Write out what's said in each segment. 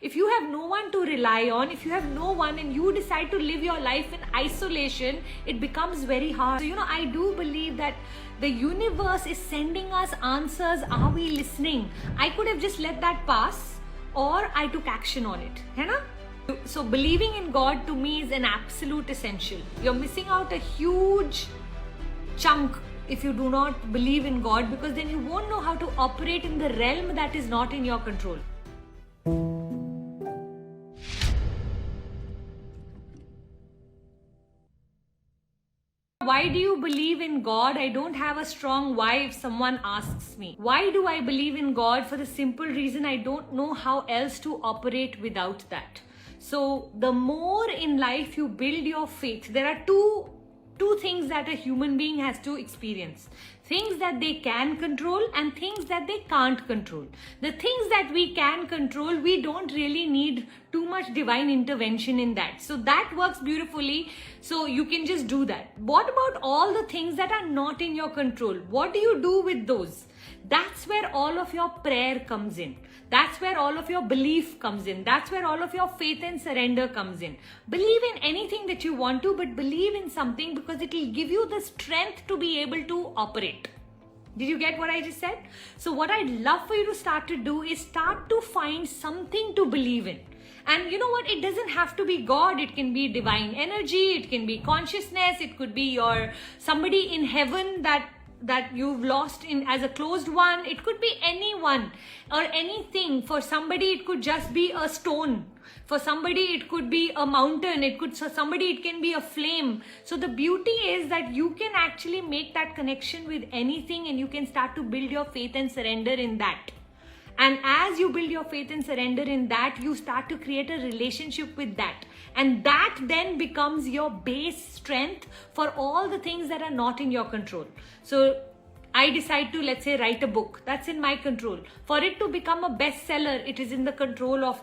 If you have no one to rely on, if you have no one and you decide to live your life in isolation, it becomes very hard. So, I do believe that the universe is sending us answers. Are we listening? I could have just let that pass, or I took action on it. Hai na? So believing in God to me is an absolute essential. You're missing out a huge chunk if you do not believe in God, because then you won't know how to operate in the realm that is not in your control. Why do you believe in God? I don't have a strong why if someone asks me. Why do I believe in God? For the simple reason I don't know how else to operate without that. So the more in life you build your faith, there are two things that a human being has to experience. Things that they can control and things that they can't control. The things that we can control, we don't really need too much divine intervention in that. So that works beautifully. So you can just do that. What about all the things that are not in your control? What do you do with those? That's where all of your prayer comes in. That's where all of your belief comes in. That's where all of your faith and surrender comes in. Believe in anything that you want to, but believe in something because it will give you the strength to be able to operate. Did you get what I just said? So what I'd love for you to start to do is start to find something to believe in. And you know what? It doesn't have to be God. It can be divine energy. It can be consciousness. It could be somebody in heaven that you've lost in as a closed one. It could be anyone or anything. For somebody it could just be a stone. For somebody it could be a mountain. Somebody it can be a flame. So the beauty is that you can actually make that connection with anything, and you can start to build your faith and surrender in that. And as you build your faith and surrender in that, you start to create a relationship with that. And that then becomes your base strength for all the things that are not in your control. So I decide to, let's say, write a book. That's in my control. For it to become a bestseller, it is in the control of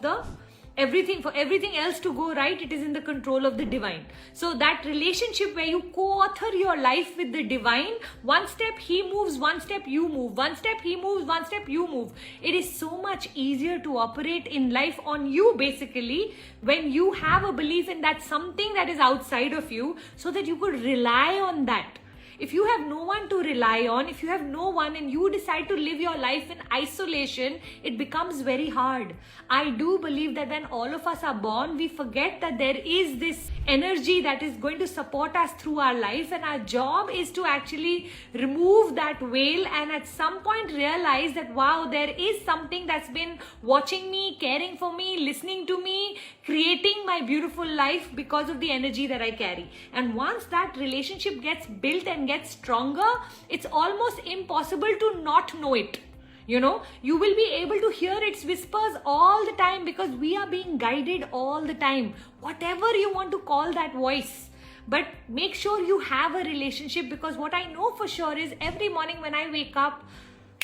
everything. For everything else to go right, it is in the control of the divine. So that relationship where you co-author your life with the divine, one step he moves, one step you move, one step he moves, one step you move. It is so much easier to operate in life on you, basically, when you have a belief in that something that is outside of you, so that you could rely on that. If you have no one to rely on, if you have no one and you decide to live your life in isolation, it becomes very hard. I do believe that when all of us are born, we forget that there is this energy that is going to support us through our life, and our job is to actually remove that veil and at some point realize that, wow, there is something that's been watching me, caring for me, listening to me, creating my beautiful life because of the energy that I carry. And once that relationship gets built and gets stronger, it's almost impossible to not know it. You will be able to hear its whispers all the time because we are being guided all the time. Whatever you want to call that voice. But make sure you have a relationship, because what I know for sure is every morning when I wake up,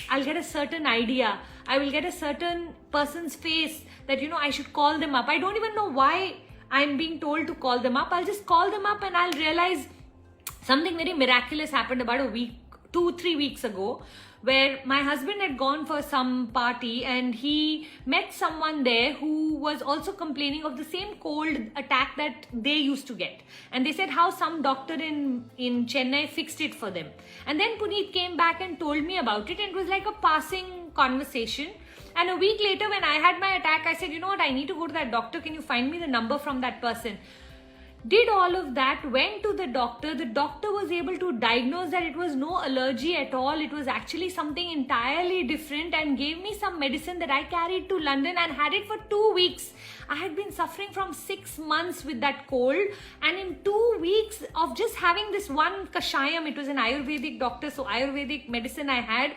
I'll get a certain idea. I will get a certain person's face that, I should call them up. I don't even know why I'm being told to call them up. I'll just call them up and I'll realize something very miraculous happened about 2-3 weeks ago, where my husband had gone for some party and he met someone there who was also complaining of the same cold attack that they used to get. And they said how some doctor in Chennai fixed it for them. And then Puneet came back and told me about it, and it was like a passing conversation. And a week later when I had my attack, I said, you know what, I need to go to that doctor. Can you find me the number from that person? Did all of that, went to the doctor. The doctor was able to diagnose that it was no allergy at all. It was actually something entirely different, and gave me some medicine that I carried to London and had it for 2 weeks. I had been suffering from 6 months with that cold, and in 2 weeks of just having this one kashayam, it was an Ayurvedic doctor, so Ayurvedic medicine I had,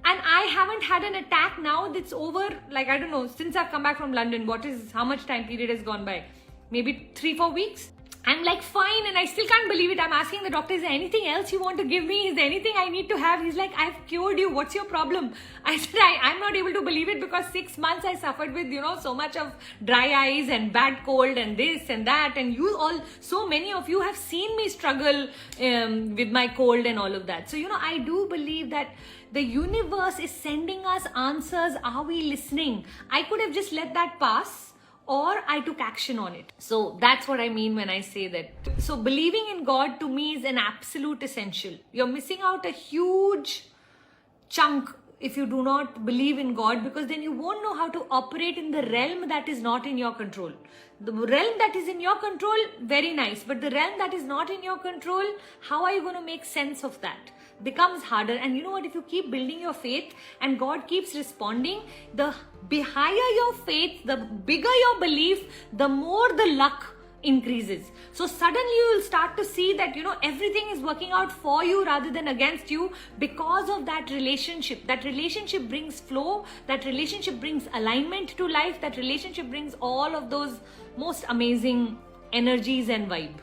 and I haven't had an attack now. That's over, I don't know, since I've come back from London. How much time period has gone by? Maybe 3-4 weeks. I'm like, fine, and I still can't believe it. I'm asking the doctor, is there anything else you want to give me? Is there anything I need to have? He's like, I've cured you. What's your problem? I said, I'm not able to believe it, because 6 months I suffered with, so much of dry eyes and bad cold and this and that. And you all, so many of you have seen me struggle with my cold and all of that. So, I do believe that the universe is sending us answers. Are we listening? I could have just let that pass, or I took action on it. So that's what I mean when I say that. So believing in God to me is an absolute essential. You're missing out a huge chunk if you do not believe in God, because then you won't know how to operate in the realm that is not in your control. The realm that is in your control, very nice. But the realm that is not in your control, how are you going to make sense of that? Becomes harder. And you know what, if you keep building your faith and God keeps responding, the higher your faith, the bigger your belief, the more the luck increases. So suddenly you will start to see that everything is working out for you rather than against you, because of that relationship. That relationship brings flow, that relationship brings alignment to life, that relationship brings all of those most amazing energies and vibe.